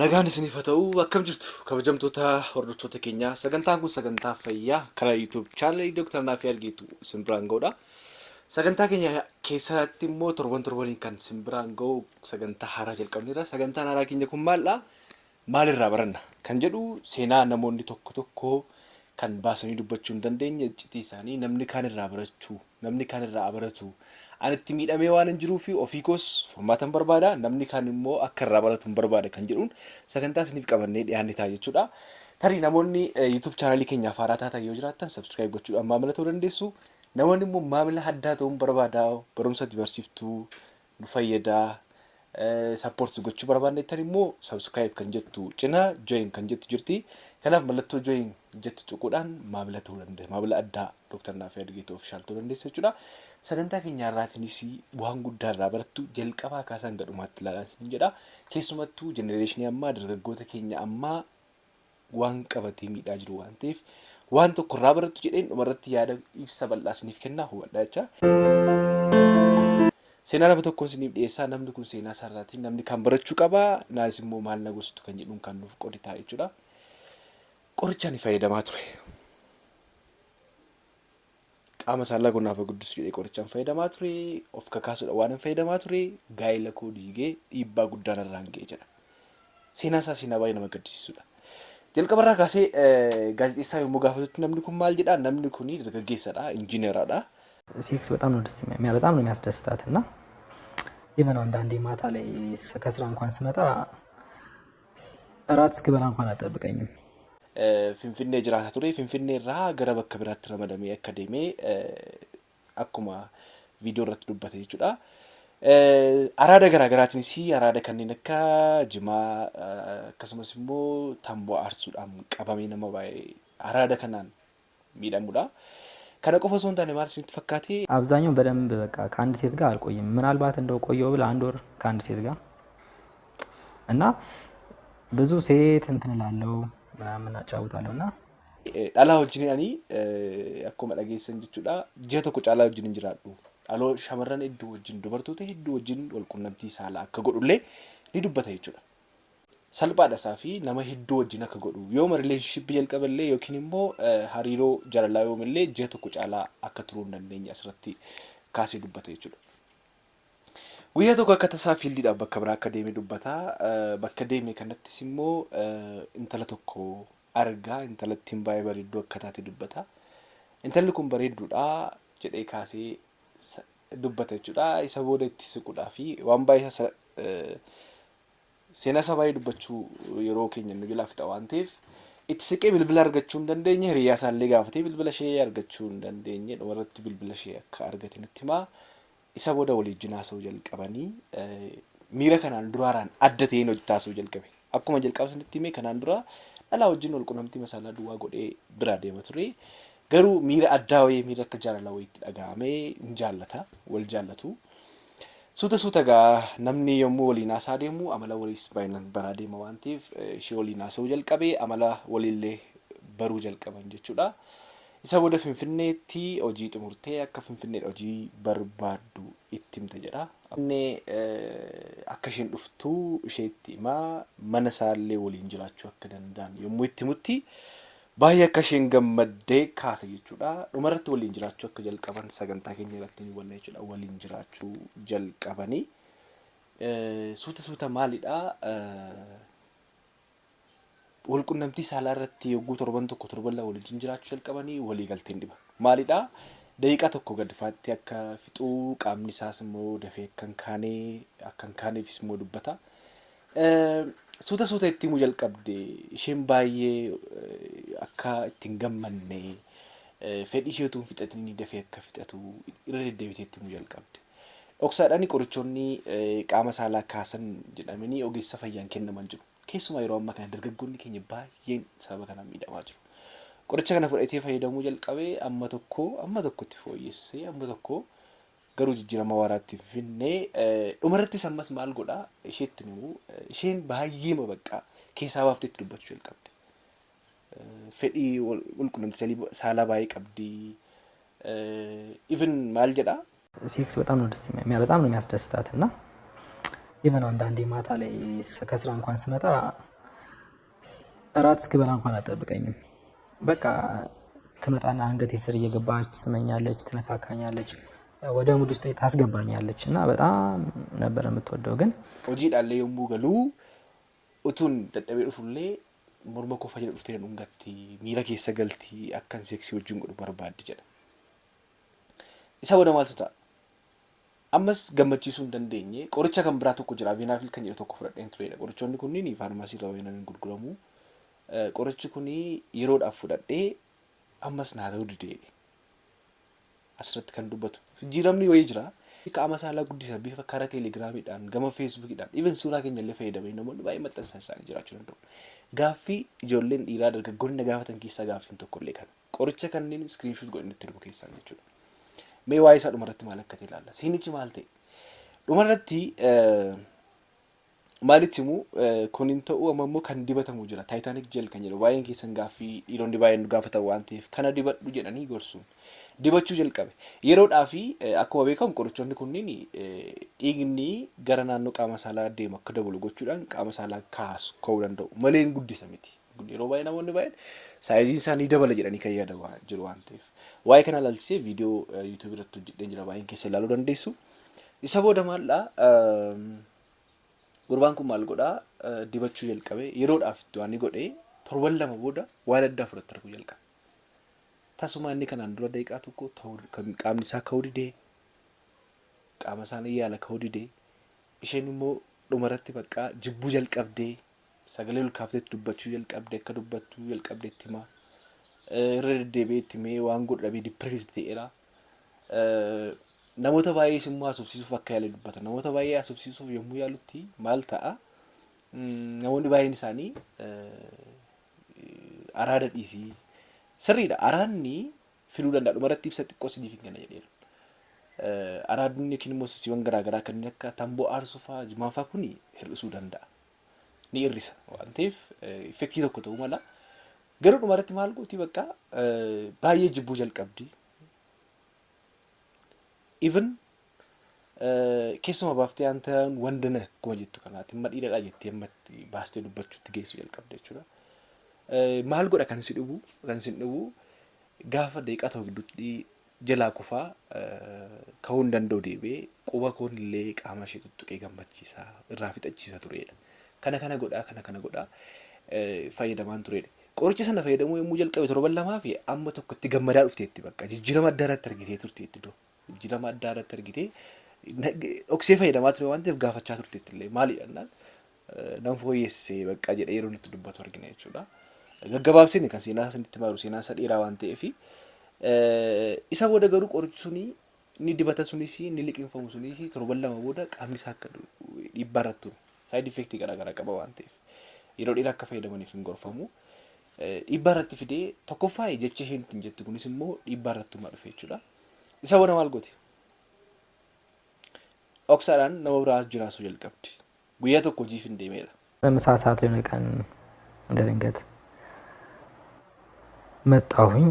Nagaan isiniif haa ta'u akkam jirtu kabajamtoota hordoftoota keenyaa sagantaan kun sagantaa fayyaa karaa YouTube channel Dr. Naafi Argitu simbiraan ga'udha. Sagantaa keenya keessatti immoo torbaniin kan simbiraan ga'u sagantaa haaraa jalqabneera. Sagantaan haaraa keenya kun maalirraa baranna kan jedhu seenaa namoonni tokko kan baasanii dubbachuu hin dandeenye iccitii isaanii namni kaan irraa barachuu namni kaan irraa baratu anitti miidhamee waan hin jiruufi ofii koos furmaatan barbaada namni kaan immoo akka irraa baratu hin barbaada kan jedhuun sagantaa isiniif qabannee dhiyaanne ta'a jechuudha. Tarii namoonni YouTube channelii keenyaaf haaraa taatan yoo jiraattan subscribe gochuudhaan maamila ta'uu dandeessu. Namoonni immoo maamila addaa ta'uun barbaada barumsa barsiiftuu nu fayyadaa support gochuu barbaadneettan immoo subscribe kan jettu cina join kan jettu jirti. Kanaaf mallattoo join jettu tuquudhaan maamila ta'uu dandeessu. Maamila addaa Dr. Naafi Argitu official ta'uu dandeessu jechuudha. Sagantaa keenya irraatiinis waan guddaa irraa barattu jalqabaa kaasaan gadhumaatti ilaalaa hin jedha. Keessumattuu jenereeshinii ammaa dargaggoota keenya ammaa waan qabatee miidhaa jiru waan ta'eef waan tokko irraa barattu jedheen dhumarratti yaada ibsa bal'aa isiniif kennaa hubadhaa jecha. Seenaa nama tokkoon isiniif dhiyeessaa namni kun seenaa isaarraatiin namni kan barachuu qabaa naanis immoo maal na gorsitu kan jedhuun kan nuuf qoritaa jechuudha. Qorichaan fayyadamaa ture. Qaama saalaa gunaaf guddisuu jedhee qorichaan fayyadamaa ture of kakaasuudha waan fayyadamaa ture gaa'ela koo diigee dhiibbaa guddaan irraan ga'e jedha. Seenaa isaa seenaa baay'ee nama gaddisiisudha. Jalqabarraa kaasee gaazexeessaa yommuu gaafatutti namni kun maal jedhaa namni kun dargaggeessadha injiineradha. ሴክስ በጣም ነው ደስ የሚያለው በጣም ነው የሚያስደስታት እና የምን አንዳንዴ ማታ ላይ ከስራ እንኳን ስመጣ እራት እስክበላ እንኳን አጠብቀኝም ፊንፊኔ ጅራታ ቱሬ ፊንፊኔ ራ ገረ በከ ብራት ረመደሜ አካዴሚ አኩማ ቪዲዮ ረት ዱበተ ይቹዳ አራዳ ገራገራትን ሲ አራዳ ከነነካ ጅማ ከስመስሞ ታምቦ አርሱዳም ቀባሜ ነመባይ አራዳ ከናን ሚዳሙዳ ከነቆፈ ሶንታ ለማርስ ተፈካቴ አብዛኛው በደንብ በቃ ከአንድ ሴት ጋር አልቆይም ምናልባት እንደው ቆየው ብለ አንድ ወር ከአንድ ሴት ጋር እና ብዙ ሴት እንትንላለው ምናምን አጫውታለውና ዳላ ወጅኒያኒ አኮ መላጌሰን ጅቹዳ ጀቶ ቁጫላ ወጅን እንጅራዱ አሎ ሸመረን እዱ ወጅን ዱበርቶቴ እዱ ወጅን ወልቁነምቲ ሳላ አከጎዱሌ ሊዱበታ ይቹዳ salphaadha saafi nama hedduu wajjin akka godhu yoo relationship jalqaballee yookiin immoo hariiroo jaalalaa yoomillee ji'a tokko caalaa akka turuu hin dandeenye asirratti kaasee dubbata jechuudha. Guyyaa tokko akka tasaa fiildiidhaaf bakka biraa akka deeme dubbata. Bakka deeme kanattis immoo intala tokko argaa intalattiin baay'ee bareedduu akka taate dubbata. Intalli kun bareedduudha jedhee kaasee dubbata jechuudha. Isa booda itti siquudhaa fi waan baay'ee seenaa isaa baay'ee dubbachuu yeroo keenya nu jala fixa waan ta'eef itti siqee bilbila argachuu hin dandeenye hiriyaa isaallee gaafatee bilbila ishee argachuu hin dandeenye dhumarratti bilbila ishee akka argate nutti himaa isa booda waliin haasa'uu jalqabanii miira kanaan duraaraan adda ta'een hojjetaa jalqabe akkuma jalqaba sanitti himee kanaan dura dhalaa wajjin walqunnamtii masaalaa duwwaa godhee biraa deema ture garuu miira addaa wayii miira akka jaalalaa wayiitti dhaga'amee hin jaallata wal jaallatu. Suuta gaa namni yommuu waliin haasaa deemu amala waliis baay'inaan baraa deema waan ta'eef ishee waliin haasa'uu jalqabee amala waliillee baruu jalqaban jechuudha. Isa booda Finfinneetti hojii xumurtee akka Finfinneedha hojii barbaaddu itti himte jedha. Inni akka isheen dhuftu isheetti himaa mana isaallee waliin jiraachuu akka danda'an yommuu itti himutti baay'ee akka isheen gammaddee kaasa jechuudha. Dhumarratti waliin jiraachuu akka jalqaban sagantaa keenya irratti ni hubanna jechuudha. Waliin jiraachuu jalqabanii suuta maalidha? Walqunnamtii saalaa irratti yogguu torban waliin jiraachuu jalqabanii walii galteen dhiba. Maalidha? Daqiiqaa tokko gad faatti akka fixuu qaamni isaas immoo dafee akka hin kaaneefis immoo dubbata. Suuta itti himuu jalqabde isheen baay'ee akka ittiin gammanne fedhii isheetu fixatanii dafee akka fixatu irra deddeebitee itti himuu jalqabde. Dhoksaadhaan qorichoonni qaama saalaa kaasan jedhamanii ogeessa fayyaan kennaman jiru. Keessumaa yeroo ammaa kana dargaggoonni keenya baay'een sababa kanaan miidhamaa jiru. Qoricha kana fudhatee fayyadamuu jalqabee amma tokkotti fooyyessee amma tokko garuu jijjiirama waaraatti finnee dhumarratti sammas maal godhaa isheetti nimu isheen baay'ee mabaqaa keessaa baaftee itti dubbachuu jalqabde. Fedhii walqunnamtii saalaa baay'ee qabdi. Even maal jedhaa ሴክስ በጣም ነው ደስ የሚያለው በጣም ነው የሚያስደስታት እና ኢቨን አንዳንዴ ማታ ላይ ከስራ እንኳን ስመጣ እራት እስክበላ እንኳን አጠብቀኝም። በቃ ትመጣና አንገቴ ስር እየገባች ትስመኛለች፣ ትነካካኛለች፣ ወደ ሙድ ውስጥ ታስገባኛለች እና በጣም ነበር የምትወደው። ግን hojiidhaallee yommuu galuu utuun dadhabee dhufullee morma koo fayyada dhuftee dhungatti miila keessa galtii akkan seeksii wajjin godhu barbaaddi jedha. Isa booda maaltu ta'a? Ammas gammachiisuu hin dandeenye qoricha kan biraa tokko jira Aveenaafil kan jedhu tokko fudhadheen turedha. Qorichoonni kunniin faarmaasii irraa wayinaan gurguramu. Qorichi kuni yeroodhaaf fudhadhee ammas naa ta'uu didee asirratti kan dubbatu. Jijjiiramni wayii jira. Qaama saalaa guddisa bifa karaa teelegiraamiidhaan gama feesbuukiidhaan even suuraa keenya illee fayyadamanii namoonni baay'ee maxxansa isaanii jiraachuu danda'u. Gaaffii ijoolleen dhiiraa dargaggoonni na gaafatan keessaa gaaffiin tokko illee kana. Qoricha kanneen iskiriinshuut godhanii itti dhufu keessaa jechuudha. Mee waa'ee isaa dhumarratti maal akka ta'e ilaalla. Siinichi maal ta'e? Dhumarratti maalitti himu kuniin ta'uu ammoo kan dibatamu jira. Taayitaanik jeel kan jedhu baay'een keessan gaaffii dhiironni baay'een gaafatan waan ta'eef kana dibadhu jedhanii gorsuun. Dibachuu jalqabe yeroodhaa fi akkuma beekamu qorichoonni kunniin dhiigni gara naannoo qaama saalaa deemu akka dabalu gochuudhaan qaama saalaa kaasu ka'uu danda'u malee hin guddisa miti. Yeroo baay'ee namoonni baay'een saayiziin isaanii dabala jedhanii kan yaadamaa jiru waan ta'eef waa'ee kana ilaalchisee viidiyoo yuutuubii irratti hojjedhee jira baay'een keessa ilaaluu dandeessu. Isa booda maaldhaa gurbaan kun maal godhaa dibachuu jalqabe yeroodhaaf itti waan godhee torban lama booda waan addaa fudhatte arguu jalqabe. Tasuma inni kanaan dura daqiiqaa tokko qaamni isaa ka'uu didee qaama isaanii yaala ka'uu didee isheen immoo dhumarratti bakka jibbuu jalqabdee sagalee ol kaafteetti dubbachuu jalqabdee akka dubbattuu jalqabdeetti himaa irra deddeebi'eetti mee waan godhamee dipirees ta'eera. Namoota baay'ees immoo haasofsiisuuf akka yaalee dubbata. Namoota baay'ee haasofsiisuuf yommuu yaalutti maal ta'a? Namoonni baay'een isaanii araada dhiisii sirriidha. Araadni fiduu danda'a. Dhumarratti ibsa xiqqoo sidiif hin kenna jedheera. Araadni yookiin immoo sisiiwwan garaagaraa kanneen akka tamboo aarsuu fa'aa jimaa fa'aa kuni hir'isuu danda'a. Ni hir'isa waan ta'eef effektii tokko ta'uu mala. Garuu dhumarratti maal gooti bakka baay'ee jibbuu jalqabdi. Even keessuma baaftee waan ta'an wandana akkuma jettu kanaati amma dhiiradhaa jettee amma baastee dubbachuutti geessu jalqabde jechuudha. Maal godha kan si dhibu gaafa daqiiqaa tokko gidduutti jalaa kufaa ka'uu hin danda'u deebi'ee quba koon illee qaama ishee tuttuqee gammachiisaa irraa fixachiisa turedha. Kana godhaa fayyadamaan turedha. Qoricha sana fayyadamuu yommuu jalqabe torban lamaa fi amma tokkotti gammadaa dhufteetti bakka jijjiirama addaa irratti argitee turteetti doo jijjiirama addaa irratti argitee dhoksee fayyadamaa ture waan ta'eef gaafachaa turteetti illee maalidha naan nan fooyyessee bakka jedhee yeroo itti dubbatu argina jechuudha. Gaggabaabsine kan seenaa sanitti maaru seenaa isa dheeraa waan ta'eef isa booda garuu qorichi suni ni dibata sunis ni liqinfamu sunis torban lama booda qaamni isaa akka dhiibbaa irratti ture saayid effektii garaagaraa qaba waan ta'eef yeroo dheeraa akka fayyadamaniif hin gorfamu. Dhiibbaa irratti fidee tokkoffaa jecha isheen ittiin jettu kunis immoo dhiibbaa irratti dhumaa dhufe jechuudha. Isa booda maal gooti? Dhoksaadhaan nama biraa jiraasuu jalqabdi. Guyyaa tokko hojiif hin deemedha. በምሳ ሰዓት ላይ ቀን እንደ ድንገት መጣሁኝ።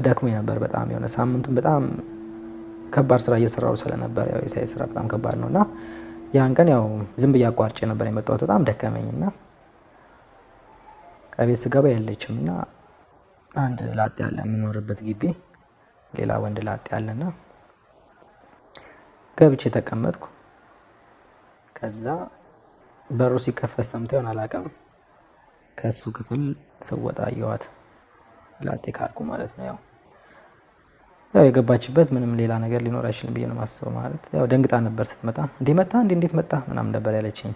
ደክሞኝ ነበር በጣም የሆነ ሳምንቱን በጣም ከባድ ስራ እየሰራሁ ስለነበር ያው የሳይንስ ስራ በጣም ከባድ ነውና ያን ቀን ያው ዝም ብዬ አቋርጬ ነበር የመጣሁት። በጣም ደከመኝና ከቤት ስገባ የለችምና አንድ ላጤ ያለ የምኖርበት ግቢ ሌላ ወንድ ላጤ ያለና ገብቼ ተቀመጥኩ። ከዛ በሩ ሲከፈት ሰምተው ይሆን አላውቅም ከሱ ክፍል ስወጣ አየኋት። ላጤ ካልኩ ማለት ነው። ያው የገባችበት ምንም ሌላ ነገር ሊኖር አይችልም ብዬ ነው የማስበው። ማለት ያው ደንግጣ ነበር ስትመጣ እንዴት መጣ ምናምን ነበር ያለችኝ።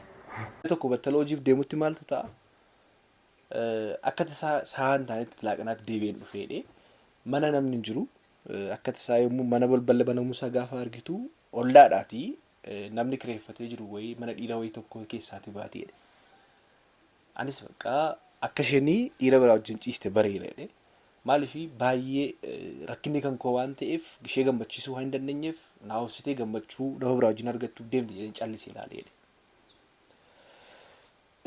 tokko battala hojiif deemutti maaltu ta'a? Akka tasaa taa'anitti laaqanaatti deebi'een dhufeedhe mana namni hin jiru akka tasaa yommuu mana balbala banamuusaa gaafa argitu ollaadhaati namni kireeffatee jiru wayii mana dhiira wayii tokko keessaati baateedha. Anis bakka akka isheen dhiira biraa wajjin ciiste bareedaadha. Maaliif baay'ee rakkinni kan koo waan ta'eef ishee gammachiisuu waan hin dandeenyeef naa obsitee gammachuu nama biraa wajjin argattu deemte jedheen callisee ilaaleedha.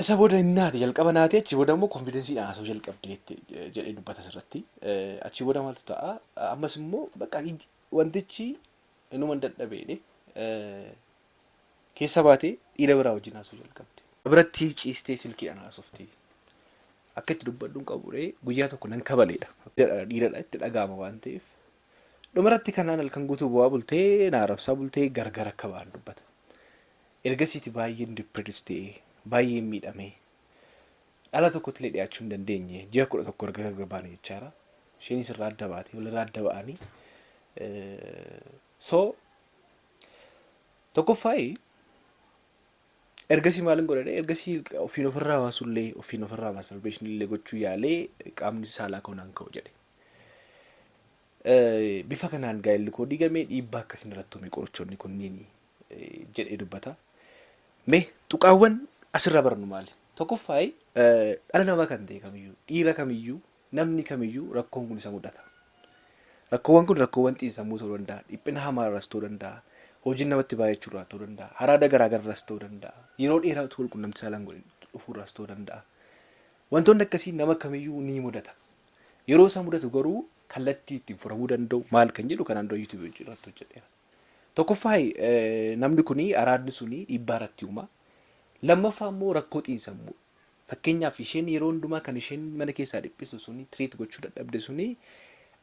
Isa booda inni naate jalqaba naate achi booda immoo konfidensiidhaan haasa'uu jalqabde jedhee dubbata asirratti. Achi booda maaltu ta'a? Ammas immoo bakka wantichi inuma dadhabeedhe keessa baatee dhiira biraa wajjin haasa'uu jalqabde. biratti ciistee silkiidhaan haasofti. Akka itti dubbadhuun qaburee guyyaa tokko nan kabaleedha. Dhiiradha itti dhaga'ama waan ta'eef. Dhumarratti kanaan halkan guutuu bu'aa bultee naarabsaa bultee gargar akka ba'an dubbata. Ergasiiti baay'een dippiristee baay'een miidhamee dhala tokkotti illee dhiyaachuu hin dandeenye ji'a 11 erga gargar baane jechaadha. Isheenis irraa adda baate walirraa adda ba'anii. So tokkoffaayi ergasii maalin godhadhe ergasii ofiin ofirraa baasullee ofiin ofirraa masturbation illee gochuu yaalee qaamni saalaa koonaan ka'u jedhe. Bifa kanaan gaa'elli koo diigamee dhiibbaa akkasiin irratti uume qorichoonni kunniin jedhee dubbata. Mee tuqaawwan asirraa barannu maali? Tokkoffaayi dhala namaa kan ta'e kamiyyuu dhiira kamiyyuu namni kamiyyuu rakkoon kun isa mudata. Rakkoowwan kun rakkoowwan xiinsammuu ta'uu danda'a, dhiphina hamaa irraas ta'uu danda'a, hojiin namatti baay'achuu irraa ta'uu danda'a, haraada garaa garaas ta'uu danda'a, yeroo dheeraa utuu walqunnamtii saalaan dhufuu irraas ta'uu danda'a. Wantoonni akkasii nama kamiyyuu ni mudata. Yeroo isaa mudatu garuu kallattii ittiin furamuu danda'u maal kan jedhu kanaan dura YouTube irratti hojjedheera. Tokkoffaayi namni kuni araadni suni dhiibbaa irratti uuma. Lammaffaa immoo rakkoo xiinsammuu. Fakkeenyaaf isheen yeroo hundumaa kan isheen mana keessaa dhiphisu suni tiriit gochuu dadhabde suni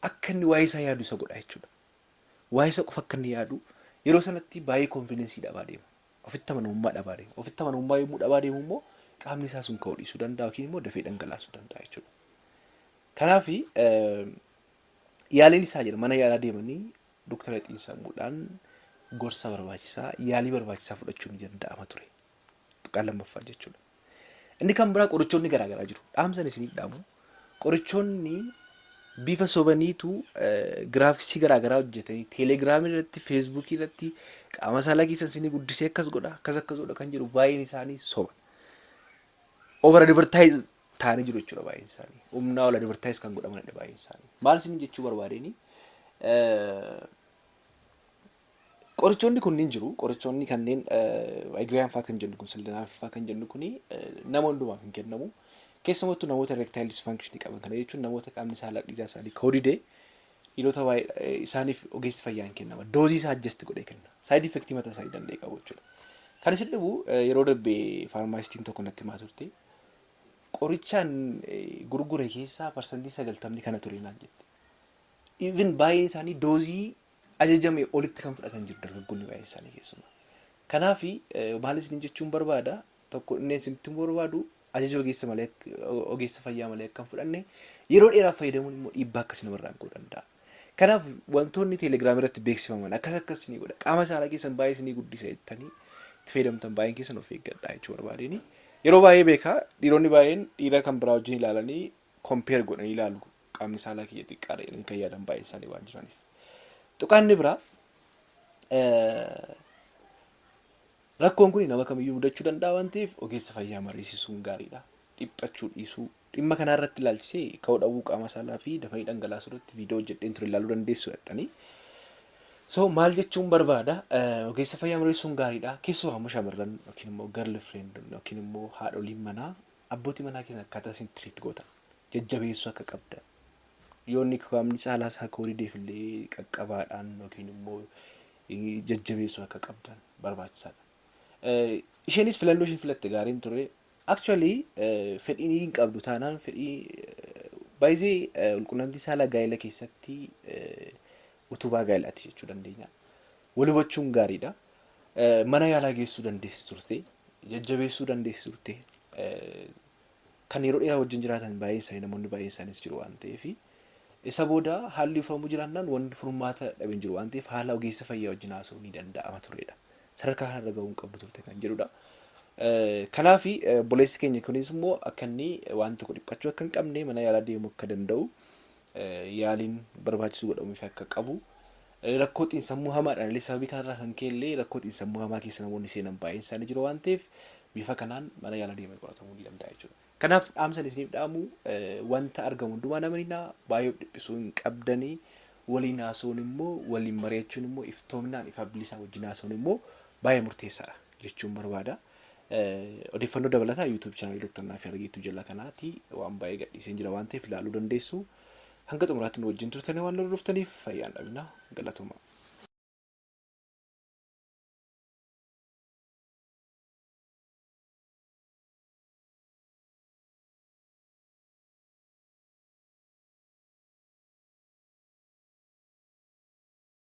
akka inni waa'ee isaa yaadu isa godha jechuudha. Waa'ee isaa qofa akka inni yaadu yeroo sanatti baay'ee konfiidensii dhabaa deema. Ofitti amanamummaa dhabaa deema. Ofitti amanamummaa yommuu dhabaa deemu immoo qaamni isaa sun ka'uu dhiisuu danda'a yookiin immoo dafee dhangalaasuu danda'a jechuudha. Kanaaf yaaliin isaa jira mana yaalaa deemanii doktara xiinsammuudhaan gorsa barbaachisaa yaalii barbaachisaa fudhachuun ni danda'ama ture. Tuqaan lammaffaa jechuudha. Inni kan biraa qorichoonni garaa garaa jiru. Dhaamsan isiniif dhaamu. Qorichoonni bifa sobaniitu giraafiksii garaa garaa hojjetanii teelegiraamii irratti feesbuukii irratti qaama saalaa keessan isinii guddisee akkas godha akkas godha kan jedhu baay'een isaanii soba. Over advertise ta'anii jiru jechuudha baay'een isaanii. Humnaa ol advertise kan godhaman baay'een isaanii. Maal isin jechuu barbaadeni? Qorichoonni kunniin jiru. Qorichoonni kanneen Igriyan fa'aa kan jennu kun Sildenafil fa'aa kan jennu kuni nama hundumaaf hin kennamu. Keessumattuu namoota erectile dysfunction qaban kana jechuun namoota qaamni saalaa dhiiraa isaanii koodidee dhiirota isaaniif ogeessi fayyaa hin kennama. Doozii isaa adjust godhee kenna. Side effect mataa isaa danda'e qabu jechuudha. Kan isin dhibu yeroo darbee faarmaasistiin tokko natti himaa turte qorichaan gurgure keessaa parsantii 90 kana ture naan jette. Even baay'een isaanii doozii ajajame olitti kan fudhatan jiru dargaggoonni baay'een isaanii keessumaa. Kanaaf maal isin jechuun barbaada tokko inni isinitti barbaadu ajaja ogeessa fayyaa malee akka hin fudhanne yeroo dheeraaf fayyadamuun immoo dhiibbaa akkasii namarraan ka'uu danda'a. Kanaaf wantoonni teelegiraamii irratti beeksifaman akkas ni godha. Qaama saalaa keessan baay'ee isinii guddisa jettanii itti fayyadamtan baay'een keessan of eeggadhaa jechuu barbaadeni. Yeroo baay'ee beekaa dhiironni baay'een dhiira kan biraa wajjin ilaalanii kompeer godhanii ilaalu qaamni saalaa kiyya xiqqaadha jedhanii kan yaadan baay'ee isaanii waan jiraniif. Tuqaanni biraa rakkoon kun nama kamiyyuu mudachuu danda'a waan ta'eef ogeessa fayyaa mariisisuun gaariidha. Dhiphachuu dhiisuu dhimma kana irratti ilaalchisee ka'uu dhabuu qaama saalaa fi dafanii dhangalaasuu irratti viidiyoo hojjedheen ture ilaaluu dandeessu jettanii. So maal jechuun barbaada ogeessa fayyaa mariisisuun gaariidha. Keessumaa immoo shamarran yookiin immoo girlfriend yookiin immoo haadholiin manaa abbootii manaa keessan akkaataa isin tiriit gootan jajjabeessuu akka qabdan. Yoonni qaamni saalaa isaa koorideef illee qaqqabaadhaan yookiin immoo jajjabeessuu akka qabdan barbaachisaadha. Isheenis filannoo isheen filatte gaariin ture. Actually fedhiin hin qabdu taanaan fedhii baay'ee walqunnamtii saalaa gaa'ela keessatti utubaa gaa'elaati jechuu dandeenya. Wal hubachuun gaariidha. Mana yaalaa geessuu dandeessi turte, jajjabeessuu dandeessi turte. Kan yeroo dheeraa wajjin jiraatan baay'een isaanii namoonni baay'een isaaniis jiru waan ta'eef isa booda haalli furamuu jiraannaan wanti furmaata dhabeen jiru waan ta'eef haala ogeessa fayyaa wajjin haasa'uu ni danda'ama turedha. Sadarkaa kanarra ga'uun qabdu turte kan jedhudha. Kanaaf boleessi keenya kunis immoo akka inni waan tokko dhiphachuu akka hin qabne mana yaalaa deemuu akka danda'u yaaliin barbaachisu godhamuuf akka qabu rakkoo xiinsammuu hamaadhaan illee sababii kanarraa kan ka'e rakkoo xiinsammuu hamaa keessa namoonni seenan baay'een isaanii jiru waan ta'eef bifa kanaan mana yaalaa deemee qoratamuu ni danda'a jechuudha. Kanaaf dhaamsan isiniif dhaamu wanta argamu hundumaa namanina baay'ee dhiphisuu hin qabdanii waliin haasa'uun immoo waliin mari'achuun immoo iftoominaan ifa bilisaa wajjin haasa'uun immoo baay'ee murteessaadha jechuun barbaada. Odeeffannoo dabalataa YouTube channel Dr. Naafi Argeetuu jala kanaati waan baay'ee gadhiiseen jira waan ta'eef ilaaluu dandeessu. Hanga xumuraatti nu wajjin turtanii waan hordoftaniif fayyaan dhabina galatoomaa.